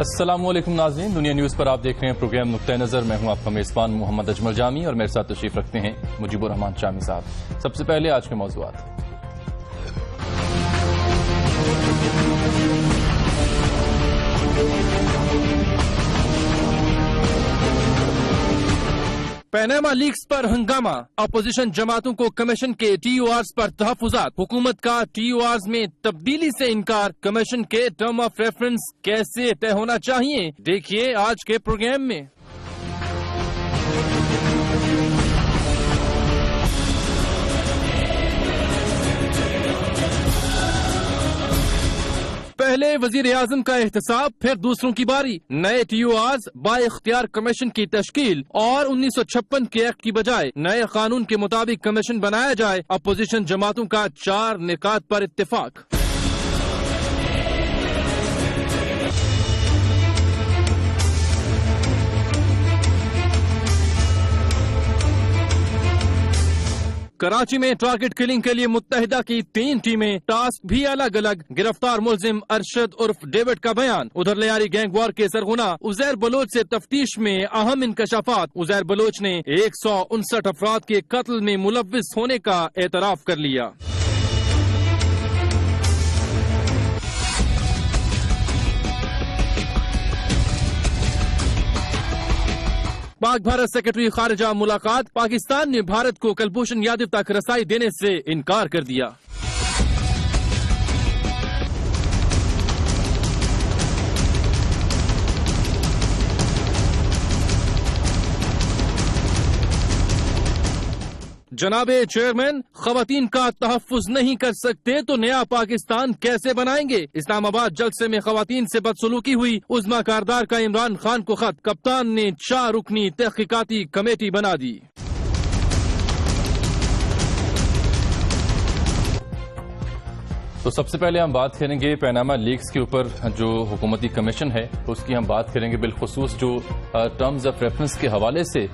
السلام علیکم ناظرین، دنیا نیوز پر آپ دیکھ رہے ہیں پروگرام نقطہ نظر۔ میں ہوں آپ کا میزبان محمد اجمل جامی اور میرے ساتھ تشریف رکھتے ہیں مجیب الرحمان شامی صاحب۔ سب سے پہلے آج کے موضوعات۔ پیناما لیکس پر ہنگامہ، اپوزیشن جماعتوں کو کمیشن کے ٹی او آرز پر تحفظات، حکومت کا ٹی او آرز میں تبدیلی سے انکار، کمیشن کے ٹرم آف ریفرنس کیسے طے ہونا چاہیے، دیکھیے آج کے پروگرام میں۔ پہلے وزیر اعظم کا احتساب، پھر دوسروں کی باری، نئے ٹی او آرز، با اختیار کمیشن کی تشکیل اور 1956 کے ایکٹ کی بجائے نئے قانون کے مطابق کمیشن بنایا جائے، اپوزیشن جماعتوں کا 4 نکات پر اتفاق۔ کراچی میں ٹارگٹ کلنگ کے لیے متحدہ کی 3 ٹیمیں، ٹاسک بھی الگ الگ، گرفتار ملزم ارشد عرف ڈیوڈ کا بیان۔ ادھر لیاری گینگ وار کے سرغنہ عزیر بلوچ سے تفتیش میں اہم انکشافات، عزیر بلوچ نے 159 افراد کے قتل میں ملوث ہونے کا اعتراف کر لیا۔ پاک بھارت سیکرٹری خارجہ ملاقات، پاکستان نے بھارت کو کلبھوشن یادو تک رسائی دینے سے انکار کر دیا۔ جناب چیئرمین، خواتین کا تحفظ نہیں کر سکتے تو نیا پاکستان کیسے بنائیں گے؟ اسلام آباد جلسے میں خواتین سے بدسلوکی ہوئی، عظمی کاردار کا عمران خان کو خط، کپتان نے 4 رکنی تحقیقاتی کمیٹی بنا دی۔ تو سب سے پہلے ہم بات کریں گے پیناما لیکس کے اوپر جو حکومتی کمیشن ہے اس کی ہم بات کریں گے، بالخصوص جو ٹرمز آف ریفرنس کے حوالے سے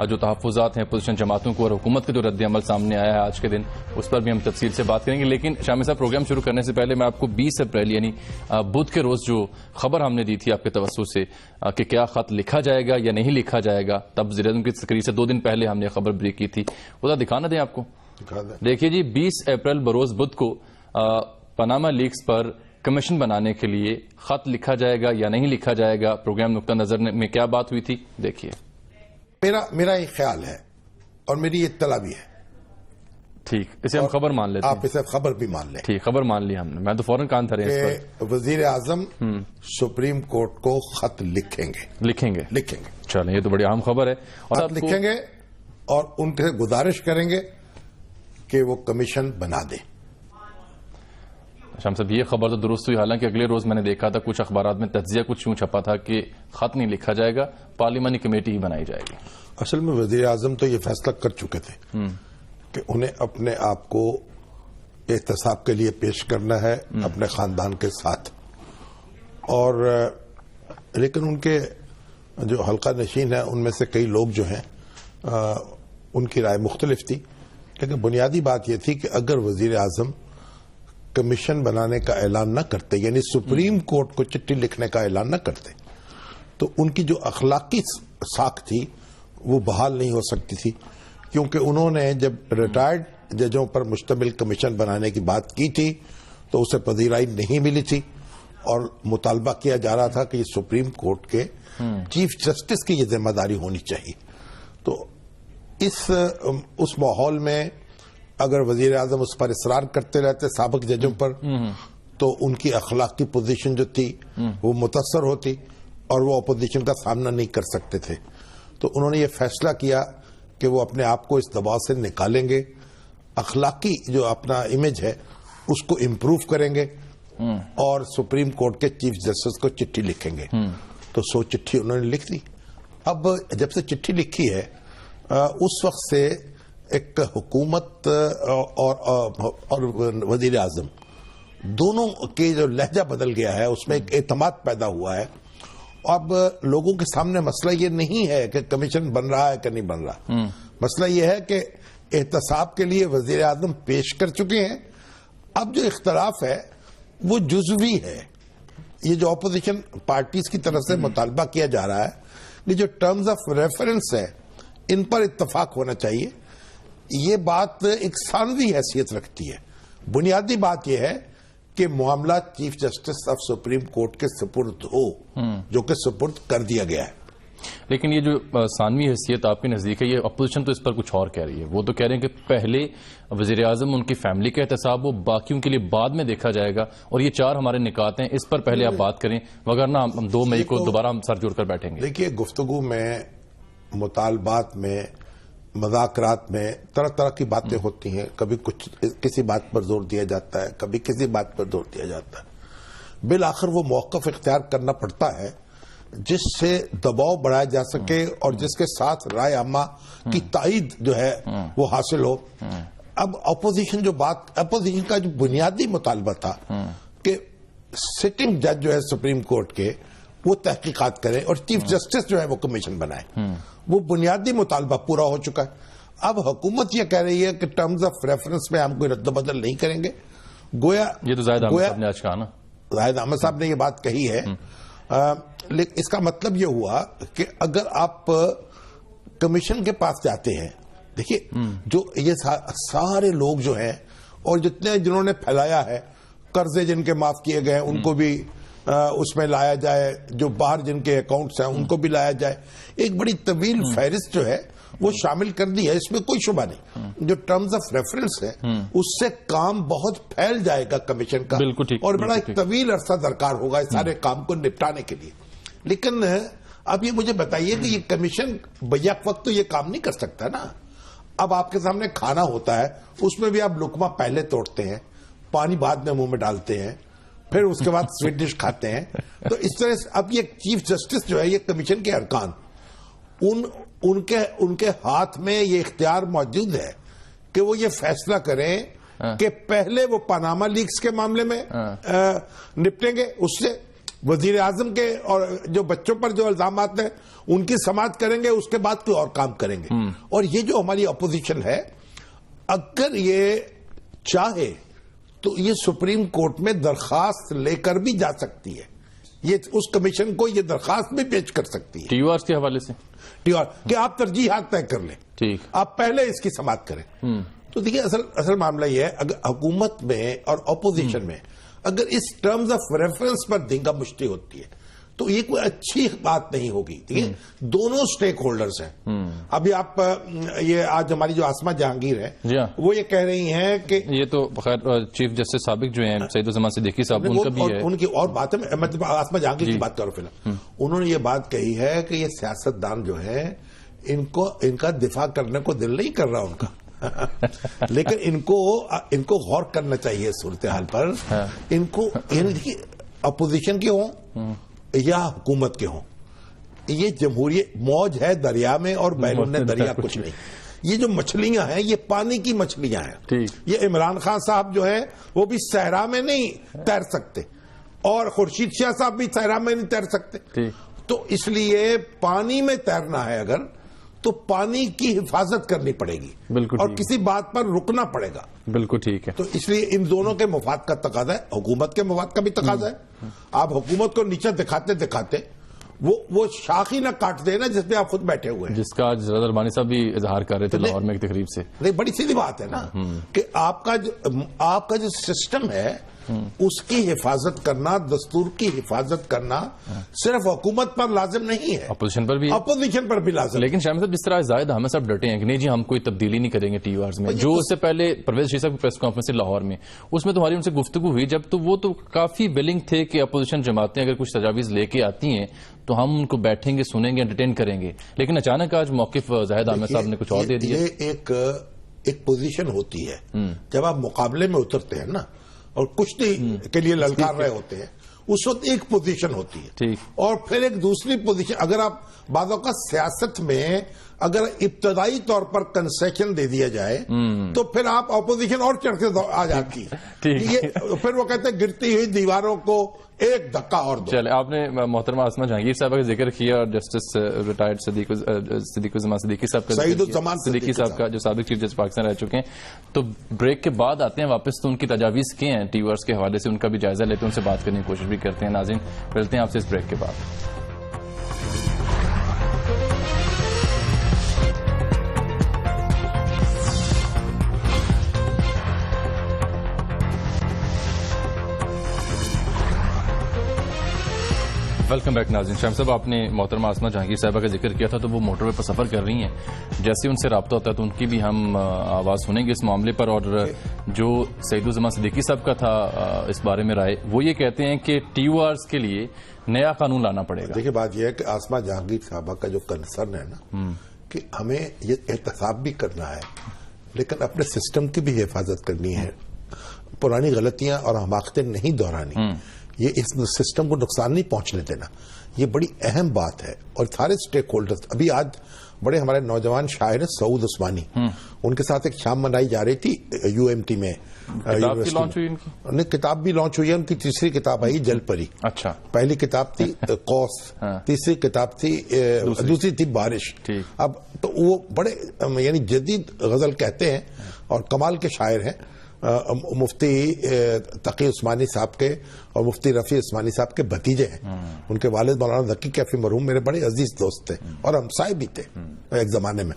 جو تحفظات ہیں اپوزیشن جماعتوں کو اور حکومت کا جو رد عمل سامنے آیا ہے آج کے دن، اس پر بھی ہم تفصیل سے بات کریں گے۔ لیکن شامی صاحب، پروگرام شروع کرنے سے پہلے میں آپ کو 20 اپریل یعنی بدھ کے روز جو خبر ہم نے دی تھی آپ کے توسط سے کہ کیا خط لکھا جائے گا یا نہیں لکھا جائے گا، تب وزیر اعظم کی تقریر سے 2 دن پہلے ہم نے خبر بریک کی تھی، وہ دکھانا دیں آپ کو۔ دیکھیے جی، 20 اپریل بروز بدھ کو پاناما لیکس پر کمیشن بنانے کے لیے خط لکھا جائے گا یا نہیں لکھا جائے گا، پروگرام نقطہ نظر میں کیا بات ہوئی تھی دیکھیے۔ میرا یہ خیال ہے اور میری اطلاع بھی ہے۔ ٹھیک، اسے ہم خبر مان لیتے ہیں۔ آپ اسے خبر بھی مان لیں۔ ٹھیک، خبر مان لی ہم نے، میں تو فوراً کان تھا رہے اس پر۔ وزیر اعظم سپریم کورٹ کو خط لکھیں گے۔ چلیں، یہ تو بڑی اہم خبر ہے۔ اور لکھیں گے اور ان سے گزارش کریں گے کہ وہ کمیشن بنا دیں۔ شام صاحب، یہ خبر تو درست ہوئی، حالانکہ اگلے روز میں نے دیکھا تھا کچھ اخبارات میں تجزیہ کچھ یوں چھپا تھا کہ خط نہیں لکھا جائے گا، پارلیمانی کمیٹی ہی بنائی جائے گی۔ اصل میں وزیر اعظم تو یہ فیصلہ کر چکے تھے کہ انہیں اپنے آپ کو احتساب کے لیے پیش کرنا ہے اپنے خاندان کے ساتھ، اور لیکن ان کے جو حلقہ نشین ہیں ان میں سے کئی لوگ جو ہیں ان کی رائے مختلف تھی، لیکن بنیادی بات یہ تھی کہ اگر وزیر اعظم کمیشن بنانے کا اعلان نہ کرتے، یعنی سپریم کورٹ کو چٹھی لکھنے کا اعلان نہ کرتے، تو ان کی جو اخلاقی ساکھ تھی وہ بحال نہیں ہو سکتی تھی، کیونکہ انہوں نے جب ریٹائرڈ ججوں پر مشتمل کمیشن بنانے کی بات کی تھی تو اسے پذیرائی نہیں ملی تھی، اور مطالبہ کیا جا رہا تھا کہ یہ سپریم کورٹ کے چیف جسٹس کی یہ ذمہ داری ہونی چاہیے۔ تو اس ماحول میں اگر وزیر اعظم اس پر اصرار کرتے رہتے سابق ججوں پر، تو ان کی اخلاقی پوزیشن جو تھی وہ متاثر ہوتی اور وہ اپوزیشن کا سامنا نہیں کر سکتے تھے۔ تو انہوں نے یہ فیصلہ کیا کہ وہ اپنے آپ کو اس دباؤ سے نکالیں گے، اخلاقی جو اپنا امیج ہے اس کو امپروو کریں گے، اور سپریم کورٹ کے چیف جسٹس کو چٹھی لکھیں گے۔ تو چٹھی انہوں نے لکھ دی۔ اب جب سے چٹھی لکھی ہے اس وقت سے ایک حکومت اور وزیر اعظم دونوں کے جو لہجہ بدل گیا ہے، اس میں ایک اعتماد پیدا ہوا ہے۔ اب لوگوں کے سامنے مسئلہ یہ نہیں ہے کہ کمیشن بن رہا ہے کہ نہیں بن رہا، مسئلہ یہ ہے کہ احتساب کے لیے وزیر اعظم پیش کر چکے ہیں، اب جو اختلاف ہے وہ جزوی ہے، یہ جو اپوزیشن پارٹیز کی طرف سے مطالبہ کیا جا رہا ہے کہ جو ٹرمز آف ریفرنس ہے ان پر اتفاق ہونا چاہیے، یہ بات ایک ثانوی حیثیت رکھتی ہے. بنیادی بات یہ ہے کہ معاملات chief justice of supreme court کے سپرد ہو، جو کہ سپرد کر دیا گیا ہے. لیکن یہ جو ثانوی حیثیت آپ کے نزدیک ہے، یہ اپوزیشن تو اس پر کچھ اور کہہ رہی ہے. وہ تو کہہ رہے ہیں کہ پہلے وزیر اعظم ان کی فیملی کا احتساب، وہ باقیوں کے لیے بعد میں دیکھا جائے گا، اور یہ 4 ہمارے نکات ہیں، اس پر پہلے آپ بات کریں، وگرنہ ہم 2 مئی کو دوبارہ ہم سر جوڑ کر بیٹھیں گے. دیکھیے، گفتگو میں، مطالبات میں، مذاکرات میں طرح طرح کی باتیں ہوتی ہیں. کبھی کسی بات پر زور دیا جاتا ہے، کبھی کسی بات پر زور دیا جاتا ہے. بالآخر وہ موقف اختیار کرنا پڑتا ہے جس سے دباؤ بڑھایا جا سکے اور جس کے ساتھ رائے عامہ کی تائید جو ہے وہ حاصل ہو. اب اپوزیشن کا جو بنیادی مطالبہ تھا کہ سٹنگ جج جو ہے سپریم کورٹ کے، وہ تحقیقات کرے اور چیف جسٹس جو ہے وہ کمیشن بنائے، وہ بنیادی مطالبہ پورا ہو چکا ہے. اب حکومت یہ کہہ رہی ہے کہ ٹرمز آف ریفرنس میں ہم کوئی رد و بدل نہیں کریں گے. گویا یہ تو زاہد احمد صاحب نے آج کہا نا، زاہد احمد صاحب نے یہ بات کہی ہے. لیکن اس کا مطلب یہ ہوا کہ اگر آپ کمیشن کے پاس جاتے ہیں، دیکھیے جو یہ سارے لوگ جو ہیں اور جتنے جنہوں نے پھیلایا ہے، قرضے جن کے معاف کیے گئے ان کو بھی اس میں لایا جائے، جو باہر جن کے اکاؤنٹس ہیں ان کو بھی لایا جائے. ایک بڑی طویل فہرست جو ہے وہ شامل کر دی ہے، اس میں کوئی شبہ نہیں. جو ٹرمز آف ریفرنس ہے اس سے کام بہت پھیل جائے گا کمیشن کا، اور بڑا ایک طویل عرصہ درکار ہوگا اس سارے کام کو نپٹانے کے لیے. لیکن اب یہ مجھے بتائیے کہ یہ کمیشن بیک وقت تو یہ کام نہیں کر سکتا نا. اب آپ کے سامنے کھانا ہوتا ہے، اس میں بھی آپ لقمہ پہلے توڑتے ہیں، پانی بعد میں منہ میں ڈالتے ہیں، پھر اس کے بعد سویٹ ڈش کھاتے ہیں. تو اس طرح سے اب یہ چیف جسٹس جو ہے، یہ کمیشن کے ارکان، ان کے ہاتھ میں یہ اختیار موجود ہے کہ وہ یہ فیصلہ کریں کہ پہلے وہ پاناما لیکس کے معاملے میں نپٹیں گے، اس سے وزیر اعظم کے اور جو بچوں پر جو الزامات ہیں ان کی سماعت کریں گے، اس کے بعد کوئی اور کام کریں گے. اور یہ جو ہماری اپوزیشن ہے، اگر یہ چاہے تو یہ سپریم کورٹ میں درخواست لے کر بھی جا سکتی ہے. یہ اس کمیشن کو یہ درخواست بھی پیش کر سکتی ہے ٹی یو آر کے حوالے سے کہ آپ ترجیحات طے کر لیں، ٹھیک، آپ پہلے اس کی سماعت کریں. تو دیکھیے، اصل معاملہ یہ ہے، اگر حکومت میں اور اپوزیشن میں اگر اس ٹرمز آف ریفرنس پر دھنگا مشتی ہوتی ہے تو یہ کوئی اچھی بات نہیں ہوگی. ٹھیک ہے، دونوں سٹیک ہولڈرز ہیں. ابھی آپ یہ آج ہماری جو آسما جہانگیر ہے، وہ یہ کہہ رہی ہیں کہ یہ تو بخیر چیف جسٹس سابق جو ہیں سعید الزمان صدیقی صاحب، ان کا بھی ہے، ان کی اور بات ہے. میں آسما جہانگیر کی بات کر رہا ہوں. فی الحال انہوں نے یہ بات کہی ہے کہ یہ سیاستدان جو ہے ان کا دفاع کرنے کو دل نہیں کر رہا ان کا لیکن ان کو غور کرنا چاہیے صورتحال پر. ان کو اپوزیشن کے ہوں یا حکومت کے ہوں، یہ جمہوریت موج ہے دریا میں اور بیرون دریا کچھ نہیں. یہ جو مچھلیاں ہیں یہ پانی کی مچھلیاں ہیں. یہ عمران خان صاحب جو ہیں وہ بھی صحرا میں نہیں تیر سکتے، اور خورشید شاہ صاحب بھی صحرا میں نہیں تیر سکتے. تو اس لیے پانی میں تیرنا ہے اگر، تو پانی کی حفاظت کرنی پڑے گی، اور کسی بات پر رکنا پڑے گا. بالکل ٹھیک ہے. تو اس لیے ان دونوں کے مفاد کا تقاضا ہے، حکومت کے مفاد کا بھی تقاضا ہے. آپ حکومت کو نیچے دکھاتے وہ شاخ ہی نہ کاٹ دے نا جس میں آپ خود بیٹھے ہوئے ہیں، جس کا آج رضا ربانی صاحب بھی اظہار کر رہے تھے لاہور میں ایک تقریب سے. نہیں، بڑی سیدھی بات ہے نا کہ آپ کا جو سسٹم ہے اس کی حفاظت کرنا، دستور کی حفاظت کرنا صرف حکومت پر لازم نہیں ہے، اپوزیشن پر بھی لازم. لیکن شاہ صاحب جس طرح زاہد احمد صاحب ڈٹے ہیں کہ نہیں جی ہم کوئی تبدیلی نہیں کریں گے ٹی یو آرز میں، جو اس سے پہلے پرویز شیخ صاحب کی پریس کانفرنس لاہور میں، اس میں تمہاری ان سے گفتگو ہوئی جب تو وہ تو کافی ویلنگ تھے کہ اپوزیشن جماعتیں اگر کچھ تجاویز لے کے آتی ہیں تو ہم ان کو بیٹھیں گے، سنیں گے، انٹرٹین کریں گے. لیکن اچانک آج موقف زاہد احمد صاحب نے کچھ اور دے دیا. یہ ایک پوزیشن ہوتی ہے جب آپ مقابلے میں اترتے ہیں نا اور کشتی کے لیے للکار رہے ہوتے ہیں، اس وقت ایک پوزیشن ہوتی ہے، اور پھر ایک دوسری پوزیشن. اگر آپ بعض اوقات سیاست میں اگر ابتدائی طور پر کنسیشن دے دیا جائے تو پھر آپ اپوزیشن اور چڑھ کے آ جاتی ہے. یہ پھر وہ کہتے ہیں گرتی ہوئی دیواروں کو ایک دھکا اور دو. چلے آپ نے محترمہ آسمہ جہانگیر صاحبہ کا ذکر کیا اور جسٹس ریٹائرڈ صدیق الزمان صدیقی صاحب کا سعید الزمان صدیقی صاحب کا جو سابق چیف جسٹس پاکستان رہ چکے ہیں. تو بریک کے بعد آتے ہیں واپس تو ان کی تجاویز کیے ہیں ٹی ورس کے حوالے سے ان کا بھی جائزہ لیتے ہیں ان سے بات کرنے کی کوشش بھی کرتے ہیں. ناظرین ملتے ہیں آپ سے اس بریک کے بعد. ویلکم بیک ناظرین. شاہم صاحب آپ نے محترمہ آسمہ جہانگیر صاحبہ کا ذکر کیا تھا تو وہ موٹر وے پر سفر کر رہی ہیں. جیسے ان سے رابطہ ہوتا ہے تو ان کی بھی ہم آواز سنیں گے اس معاملے پر. اور جو سعید الزمان صدیقی صاحب کا تھا اس بارے میں رائے, وہ یہ کہتے ہیں کہ ٹی او آرز کے لیے نیا قانون لانا پڑے گا. دیکھیں بات یہ ہے کہ آسمہ جہانگیر صاحبہ کا جو کنسرن ہے نا کہ ہمیں یہ احتساب بھی کرنا ہے لیکن اپنے سسٹم کی بھی حفاظت کرنی ہے, پرانی غلطیاں اور حماقتیں نہیں دہرانی, یہ اس سسٹم کو نقصان نہیں پہنچنے دینا. یہ بڑی اہم بات ہے. اور سارے سٹیک ہولڈرز, ابھی آج بڑے ہمارے نوجوان شاعر ہیں سعود عثمانی, ان کے ساتھ ایک شام منائی جا رہی تھی یو ایم ٹی میں. کتاب بھی لانچ ہوئی ہے, ان کی تیسری کتاب آئی جل پری. اچھا, پہلی کتاب تھی قوس, تیسری کتاب تھی دوسری تھی بارش. اب تو وہ بڑے یعنی جدید غزل کہتے ہیں اور کمال کے شاعر ہیں. مفتی تقی عثمانی صاحب کے اور مفتی رفیع عثمانی صاحب کے بھتیجے ہیں. ان کے والد مولانا ذکی کیفی مرحوم میرے بڑے عزیز دوست تھے اور ہمسائے بھی تھے ایک زمانے میں.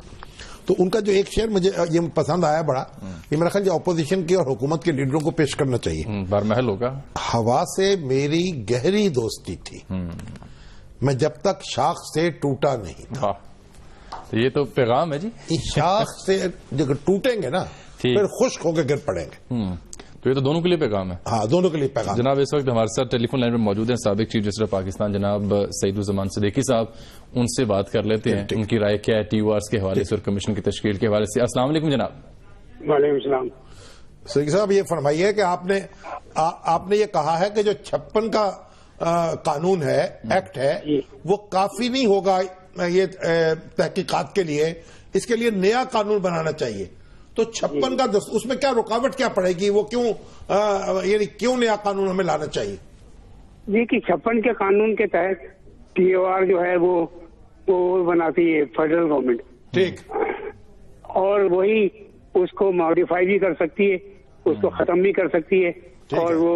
تو ان کا جو ایک شعر مجھے یہ پسند آیا بڑا, یہ میرا خیال اپوزیشن کی اور حکومت کے لیڈروں کو پیش کرنا چاہیے. بارمحل ہوگا. ہوا سے میری گہری دوستی تھی, میں جب تک شاخ سے ٹوٹا نہیں تھا. یہ تو پیغام ہے جی. شاخ سے جب ٹوٹیں گے نا پھر خشک ہو کے گر پڑیں گے. تو یہ تو دونوں کے لیے پیغام ہے. ہاں, دونوں کے لیے پیغام. جناب اس وقت ہمارے ساتھ ٹیلی فون لائن پر موجود ہیں سابق چیف جسٹس پاکستان جناب سعید الزمان صدیقی صاحب. ان سے بات کر لیتے ہیں ان کی رائے کیا ہے ٹی او آرز کے حوالے سے اور کمیشن کی تشکیل کے حوالے سے. السلام علیکم جناب. وعلیکم السلام. صدیقی صاحب یہ فرمائیے کہ آپ نے یہ کہا ہے کہ جو 56 کا قانون ہے, ایکٹ ہے, وہ کافی نہیں ہوگا یہ تحقیقات کے لیے, اس کے لیے نیا قانون بنانا چاہیے. تو 56 کا اس میں کیا رکاوٹ کیا پڑے گی, وہ یعنی کیوں نیا قانون ہمیں لانا چاہیے؟ جی کہ 56 کے قانون کے تحت ٹی او آر جو ہے وہ بناتی ہے فیڈرل گورنمنٹ. ٹھیک. اور وہی اس کو ماڈیفائی بھی کر سکتی ہے, اس کو ختم بھی کر سکتی ہے, اور وہ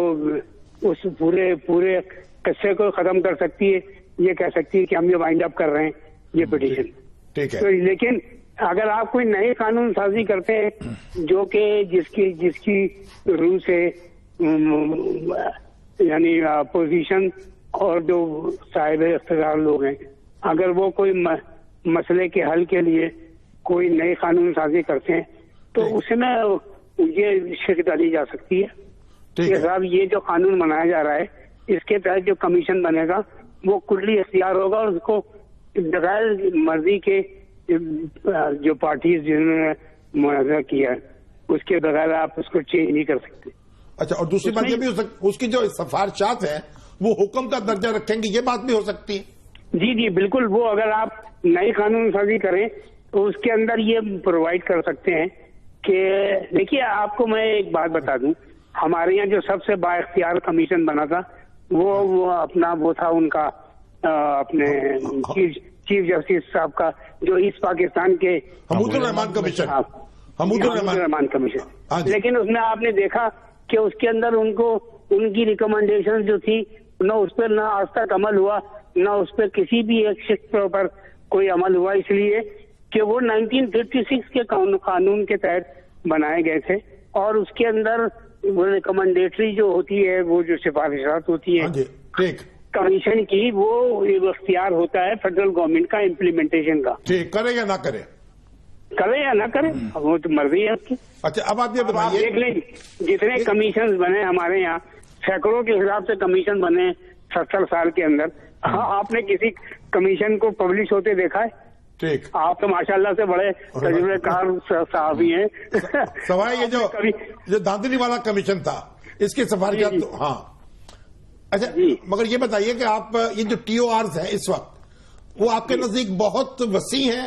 اس پورے قصے کو ختم کر سکتی ہے. یہ کہہ سکتی ہے کہ ہم یہ وائنڈ اپ کر رہے ہیں یہ پٹیشن. ٹھیک ہے. لیکن اگر آپ کوئی نئے قانون سازی کرتے ہیں جو کہ جس کی روح سے یعنی اپوزیشن اور جو صاحب اقتدار لوگ ہیں, اگر وہ کوئی مسئلے کے حل کے لیے کوئی نئے قانون سازی کرتے ہیں تو اس میں یہ شرکت ڈالی جا سکتی ہے کہ صاحب یہ جو قانون بنایا جا رہا ہے اس کے تحت جو کمیشن بنے گا وہ کلی اختیار ہوگا, اور اس کو بغیر مرضی کے جو پارٹیز جنہوں نے مناظرہ کیا ہے اس کے بغیر آپ اس کو چینج نہیں کر سکتے. اچھا, اور دوسری بات یہ بھی ہو سکتی اس کی جو سفارشات ہیں وہ حکم کا درجہ رکھیں گی, یہ بات بھی ہو سکتی ہے. جی بالکل. وہ اگر آپ نئی قانون سازی کریں تو اس کے اندر یہ پرووائڈ کر سکتے ہیں کہ دیکھیے آپ کو میں ایک بات بتا دوں, ہمارے یہاں جو سب سے با اختیار کمیشن بنا تھا وہ اپنا وہ تھا ان کا اپنے چیف جسٹس صاحب کا جو ایسٹ پاکستان کے حمود الرحمان کمیشن. حمود الرحمان کمیشن. لیکن اس میں آپ نے دیکھا کہ اس کے اندر ان کی ریکمنڈیشن جو تھی نہ اس پر نہ آج تک عمل ہوا, نہ اس پہ کسی بھی ایک شخص پر کوئی عمل ہوا, اس لیے کہ وہ 1956 کے قانون کے تحت بنائے گئے تھے. اور اس کے اندر وہ ریکمنڈیٹری جو ہوتی ہے, وہ جو سفارشات ہوتی ہے کمیشن کی, وہ اختیار ہوتا ہے فیڈرل گورنمنٹ کا امپلیمنٹیشن کا. ٹھیک, کرے یا نہ کرے, کرے یا نہ کرے وہ تو مرضی ہے اس کی. اچھا, اب آپ یہ آپ دیکھ لیں جتنے کمیشن بنے ہمارے یہاں, سینکڑوں کے حساب سے کمیشن بنے 70 سال کے اندر. ہاں, آپ نے کسی کمیشن کو پبلش ہوتے دیکھا ہے؟ ٹھیک. آپ تو ماشاءاللہ سے بڑے تجربے کار صحافی ہیں. سوائے یہ جو دھاندلی والا کمیشن تھا اس کی سفارشات. ہاں. اچھا, مگر یہ بتائیے کہ آپ یہ جو ٹی او آرز ہیں اس وقت وہ آپ کے نزدیک بہت وسیع ہیں,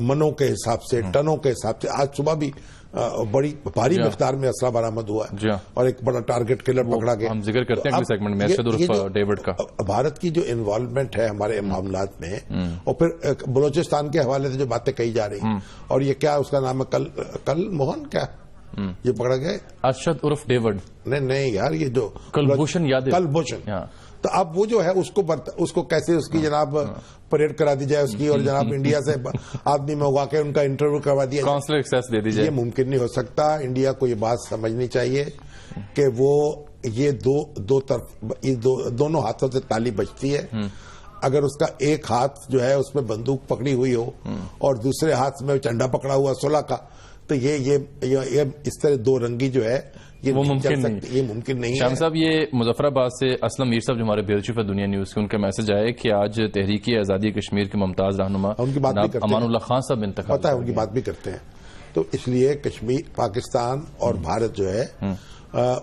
منوں کے حساب سے، ٹنوں کے حساب سے. آج صبح بھی بڑی بھاری مقدار میں اسلحہ برآمد ہوا ہے اور ایک بڑا ٹارگٹ کلر پکڑا گیا. ہم ذکر کرتے ہیں اگلے سیگمنٹ میں ارشد عرف ڈیوڈ کا. بھارت کی جو انوالومنٹ ہے ہمارے معاملات میں، اور پھر بلوچستان کے حوالے سے جو باتیں کہی جا رہی ہیں، اور یہ کیا اس کا نام ہے، کل موہن کیا یہ پکڑا گیا ارشد عرف ڈیوڈ. نہیں یار، یہ جو کلبھوشن یادو، کلبھوشن، تو اب وہ جو ہے اس کو کیسے اس کی جناب پریڈ کرا دی جائے اس کی، اور جناب انڈیا سے آدمی منگوا کے ان کا انٹرویو کروا دیا جائے، کانسلر ایکسیس دے دی جائے. یہ ممکن نہیں ہو سکتا. انڈیا کو یہ بات سمجھنی چاہیے کہ وہ یہ دو طرف دونوں ہاتھوں سے تالی بجتی ہے. اگر اس کا ایک ہاتھ جو ہے اس میں بندوق پکڑی ہوئی ہو اور دوسرے ہاتھ میں جھنڈا پکڑا ہوا صلح کا، تو یہ اس طرح دو رنگی جو ہے وہ ممکن نہیں. یہ ممکن نہیں. شام صاحب، یہ مظفر آباد سے اسلم میر صاحب جو ہمارے بیورو چیف ہے دنیا نیوز کے، ان کا میسج آیا کہ آج تحریک آزادی کشمیر کے ممتاز رہنما امان اللہ خان صاحب انتقال. پتہ ہے ان کی بات بھی کرتے ہیں. تو اس لیے کشمیر، پاکستان اور بھارت جو ہے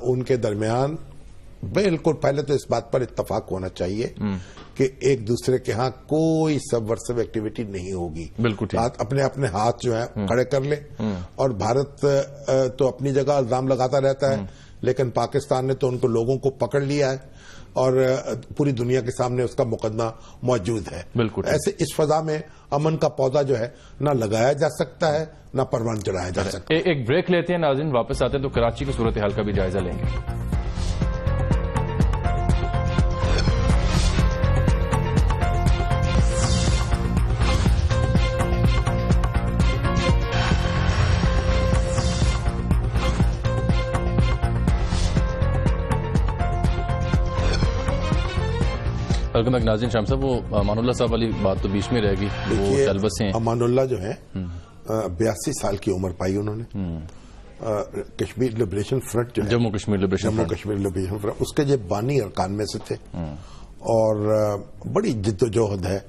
ان کے درمیان بالکل پہلے تو اس بات پر اتفاق ہونا چاہیے کہ ایک دوسرے کے ہاں کوئی سبورسو ایکٹیویٹی نہیں ہوگی. بالکل اپنے اپنے ہاتھ جو ہیں کھڑے کر لیں. اور بھارت تو اپنی جگہ الزام لگاتا رہتا ہے، لیکن پاکستان نے تو ان کو لوگوں کو پکڑ لیا ہے اور پوری دنیا کے سامنے اس کا مقدمہ موجود ہے. بالکل ایسے اس فضا میں امن کا پودا جو ہے نہ لگایا جا سکتا ہے نہ پروان چڑھایا جا سکتا ہے. ایک بریک لیتے ہیں ناظرین، واپس آتے ہیں تو کراچی کی صورتحال کا بھی جائزہ لیں گے. ویلکم بیک ناظرین. شام صاحب، وہ امان اللہ صاحب والی بات تو بیچ میں رہے گی. وہ طلبت سے امان اللہ جو ہے 82 سال کی عمر پائی انہوں نے. کشمیر لبریشن فرنٹ جو جموں کشمیر لبریشن فرنٹ اس کے جو بانی ارکان میں سے تھے، اور بڑی جد و جہد ہے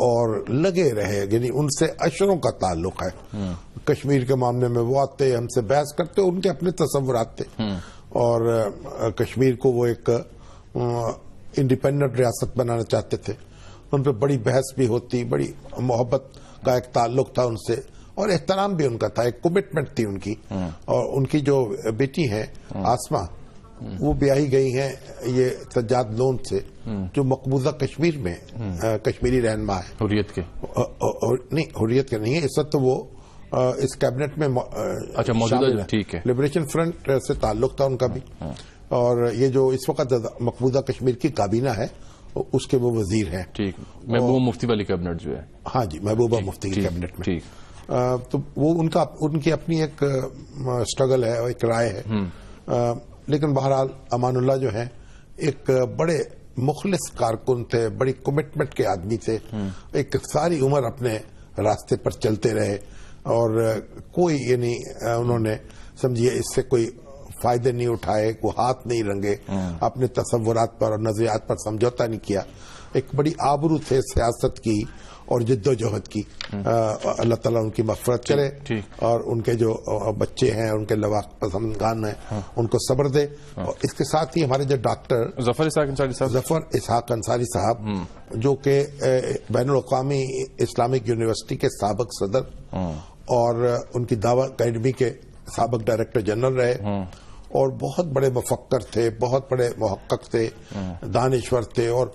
اور لگے رہے. یعنی ان سے اشروں کا تعلق ہے. کشمیر کے معاملے میں وہ آتے، ہم سے بحث کرتے، ان کے اپنے تصورات تھے اور کشمیر کو وہ ایک انڈیپینڈنٹ ریاست بنانا چاہتے تھے. ان پہ بڑی بحث بھی ہوتی، بڑی محبت کا ایک تعلق تھا ان سے اور احترام بھی ان کا تھا، ایک کمٹمنٹ تھی ان کی. اور ان کی جو بیٹی ہے آسما، وہ بیاہی گئی ہیں یہ سجاد لون سے، جو مقبوضہ کشمیر میں کشمیری رہنما ہے. حریت کے نہیں، حریت کے نہیں ہے اس وقت، تو وہ اس کیبنٹ میں موجودہ. ٹھیک ہے، لبریشن فرنٹ سے تعلق تھا ان کا بھی. اور یہ جو اس وقت مقبوضہ کشمیر کی کابینہ ہے اس کے وہ وزیر ہیں. ٹھیک، محبوبہ مفتی والی کیبنٹ جو ہے. ہاں جی، محبوبہ مفتی کی کیبنٹ میں. ٹھیک. تو وہ ان کی اپنی ایک سٹرگل ہے اور ایک رائے ہے. لیکن بہرحال امان اللہ جو ہے ایک بڑے مخلص کارکن تھے، بڑی کمٹمنٹ کے آدمی تھے. ایک ساری عمر اپنے راستے پر چلتے رہے اور کوئی یعنی انہوں نے سمجھیے اس سے کوئی فائدے نہیں اٹھائے، وہ ہاتھ نہیں رنگے، اپنے تصورات پر اور نظریات پر سمجھوتا نہیں کیا. ایک بڑی آبرو تھے سیاست کی اور جد و جہد کی. اللہ تعالیٰ ان کی مغفرت کرے اور ان کے جو بچے ہیں، ان کے لواق پسندگان ہیں، ان کو صبر دے. اور اس کے ساتھ ہی ہمارے جو ڈاکٹر ظفر اسحاق انصاری صاحب، جو کہ بین الاقوامی اسلامک یونیورسٹی کے سابق صدر اور ان کی دعوت اکیڈمی کے سابق ڈائریکٹر جنرل رہے، اور بہت بڑے مفکر تھے، بہت بڑے محقق تھے، دانشور تھے، اور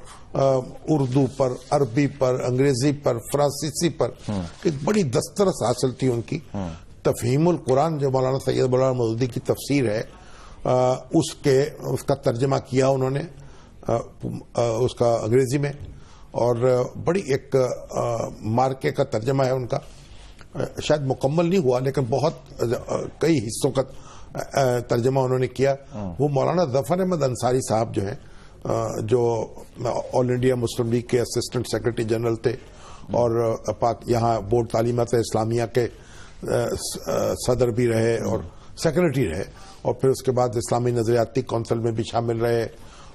اردو پر، عربی پر، انگریزی پر، فرانسیسی پر ایک بڑی دسترس حاصل تھی ان کی. تفہیم القرآن جو مولانا سید مولانا مودودی کی تفسیر ہے، اس کا ترجمہ کیا انہوں نے اس کا انگریزی میں، اور بڑی ایک مارکے کا ترجمہ ہے ان کا. شاید مکمل نہیں ہوا لیکن بہت کئی حصوں کا ترجمہ انہوں نے کیا. وہ مولانا ظفر احمد انصاری صاحب جو ہیں، جو آل انڈیا مسلم لیگ کے اسسٹنٹ سیکرٹری جنرل تھے اور یہاں بورڈ تعلیمات اسلامیہ کے صدر بھی رہے اور سیکرٹری رہے، اور پھر اس کے بعد اسلامی نظریاتی کونسل میں بھی شامل رہے،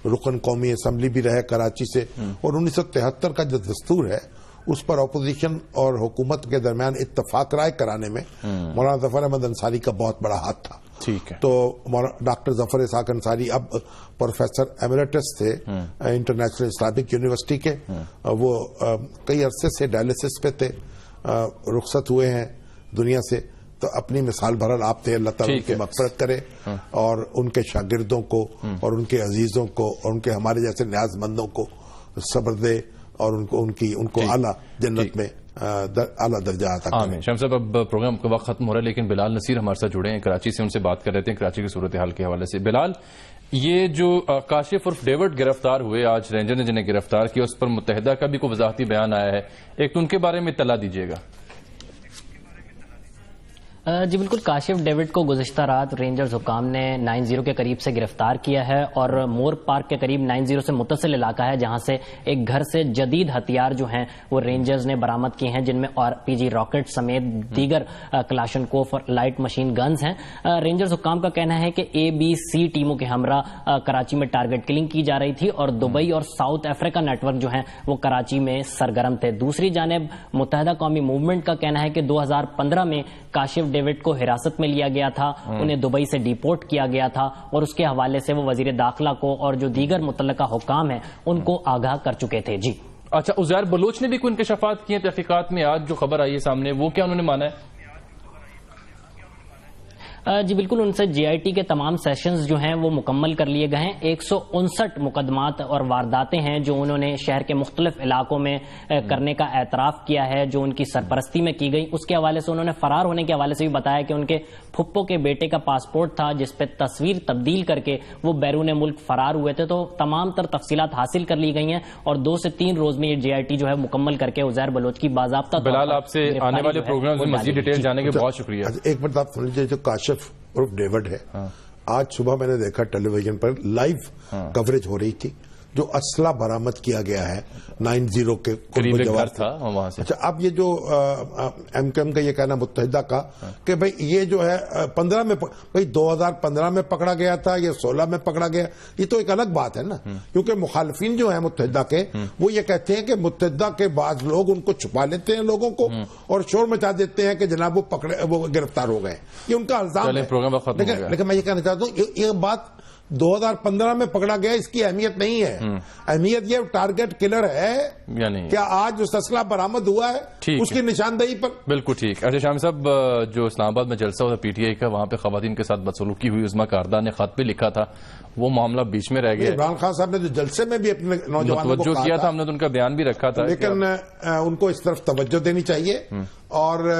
رکن قومی اسمبلی بھی رہے کراچی سے. اور 1973 کا جو دستور ہے اس پر اپوزیشن اور حکومت کے درمیان اتفاق رائے کرانے میں مولانا ظفر احمد انصاری کا بہت بڑا ہاتھ تھا. ٹھیک ہے. تو ڈاکٹر ظفر اسحاق انصاری اب پروفیسر ایمریٹس تھے انٹرنیشنل اسلامک یونیورسٹی کے. وہ کئی عرصے سے ڈائلسس پہ تھے. رخصت ہوئے ہیں دنیا سے، تو اپنی مثال بہرحال آپ تھے، اللہ تعالیٰ ان کی مغفرت کرے اور ان کے شاگردوں کو اور ان کے عزیزوں کو اور ان کے ہمارے جیسے نیاز مندوں کو صبر دے اور ان کو اعلیٰ جنت میں اعلیٰ درجہ عطا کرے۔ آمین۔ شام صاحب، اب پروگرام کا وقت ختم ہو رہا ہے، لیکن بلال نصیر ہمارے ساتھ جڑے ہیں کراچی سے، ان سے بات کر رہے ہیں کراچی کی صورتحال کے حوالے سے۔ بلال، یہ جو کاشف عرف ڈیوڈ گرفتار ہوئے آج، رینجر نے جنہیں گرفتار کیا، اس پر متحدہ کا بھی کوئی وضاحتی بیان آیا ہے، ایک تو ان کے بارے میں اطلاع دیجیے گا۔ جی بالکل، کاشف ڈیوڈ کو گزشتہ رات رینجرز حکام نے 90 کے قریب سے گرفتار کیا ہے اور مور پارک کے قریب 90 سے متصل علاقہ ہے، جہاں سے ایک گھر سے جدید ہتھیار جو ہیں وہ رینجرز نے برآمد کیے ہیں، جن میں RPG راکٹ سمیت دیگر کلاشنکوف اور لائٹ مشین گنز ہیں۔ رینجرز حکام کا کہنا ہے کہ ABC ٹیموں کے ہمراہ کراچی میں ٹارگٹ کلنگ کی جا رہی تھی اور دبئی اور ساؤتھ افریقہ نیٹ ورک جو ہیں وہ کراچی میں سرگرم تھے۔ دوسری جانب متحدہ قومی موومنٹ کا کہنا ہے کہ 2015 میں کاشف ڈیوڈ کو حراست میں لیا گیا تھا، انہیں دبئی سے ڈیپورٹ کیا گیا تھا اور اس کے حوالے سے وہ وزیر داخلہ کو اور جو دیگر متعلقہ حکام ہیں ان کو آگاہ کر چکے تھے۔ جی اچھا، عزیر بلوچ نے بھی کوئی انکشافات کیے تحقیقات میں؟ آج جو خبر آئی ہے سامنے، وہ کیا انہوں نے مانا ہے؟ جی بالکل، ان سے GIT کے تمام سیشنز جو ہیں وہ مکمل کر لیے گئے ہیں۔ 159 مقدمات اور وارداتیں ہیں جو انہوں نے شہر کے مختلف علاقوں میں کرنے کا اعتراف کیا ہے، جو ان کی سرپرستی میں کی گئی۔ اس کے حوالے سے انہوں نے فرار ہونے کے حوالے سے بھی بتایا کہ ان کے پھپھو کے بیٹے کا پاسپورٹ تھا جس پہ تصویر تبدیل کر کے وہ بیرون ملک فرار ہوئے تھے۔ تو تمام تر تفصیلات حاصل کر لی گئی ہیں اور 2 سے 3 روز میں یہ GIT جو ہے مکمل کر کے عزیر بلوچ کی باضابطہ بلال، آپ سے آنے والے پروگرام میں مزید ڈیٹیل جاننے کے بہت شکریہ۔ ایک بات آپ سن لیجیے، جو کاشف عرف ڈیوڈ ہے، آج صبح میں نے دیکھا ٹیلی ویژن پر لائیو کوریج ہو رہی تھی، جو اسلحہ برآمد کیا گیا ہے 90 کے قریب گھر تھا وہاں سے۔ اچھا، اب یہ جو MKM کا یہ کہنا متحدہ کا کہ بھئی یہ جو ہے 15 میں، بھئی 2015 میں پکڑا گیا تھا یا 16 میں پکڑا گیا، یہ تو ایک الگ بات ہے نا، کیونکہ مخالفین جو ہیں متحدہ کے وہ یہ کہتے ہیں کہ متحدہ کے بعض لوگ ان کو چھپا لیتے ہیں لوگوں کو اور شور مچا دیتے ہیں کہ جناب وہ گرفتار ہو گئے، یہ ان کا الزام ہے۔ لیکن میں یہ کہنا چاہتا ہوں، یہ بات 2015 میں پکڑا گیا، اس کی اہمیت نہیں ہے، اہمیت یہ ٹارگٹ کلر ہے، یعنی کیا آج جو اسلحہ برآمد ہوا ہے اس کی نشاندہی پر۔ بالکل ٹھیک۔ اچھا شام صاحب، جو اسلام آباد میں جلسہ ہوا PTI کا، وہاں پہ خواتین کے ساتھ بدسلوکی ہوئی، عظمیٰ کاردار نے خط بھی لکھا تھا، وہ معاملہ بیچ میں رہ گیا۔ عمران خان صاحب نے جو جلسے میں بھی اپنے نوجوانوں کو کیا تھا، ہم نے تو ان کا بیان بھی رکھا تھا، لیکن ان کو اس طرف توجہ دینی چاہیے اور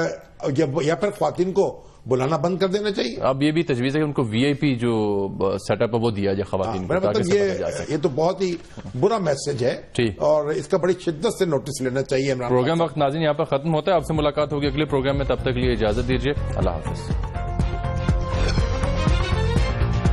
یا پھر خواتین کو بلانا بند کر دینا چاہیے۔ اب یہ بھی تجویز ہے کہ ان کو VIP جو سیٹ اپ ہے وہ دیا جائے خواتین کو، مطلب یہ تو بہت ہی برا میسج ہے اور اس کا بڑی شدت سے نوٹس لینا چاہیے۔ پروگرام وقت ناظرین یہاں پر ختم ہوتا ہے، آپ سے ملاقات ہوگی اگلے پروگرام میں، تب تک لیے اجازت دیجیے، اللہ حافظ۔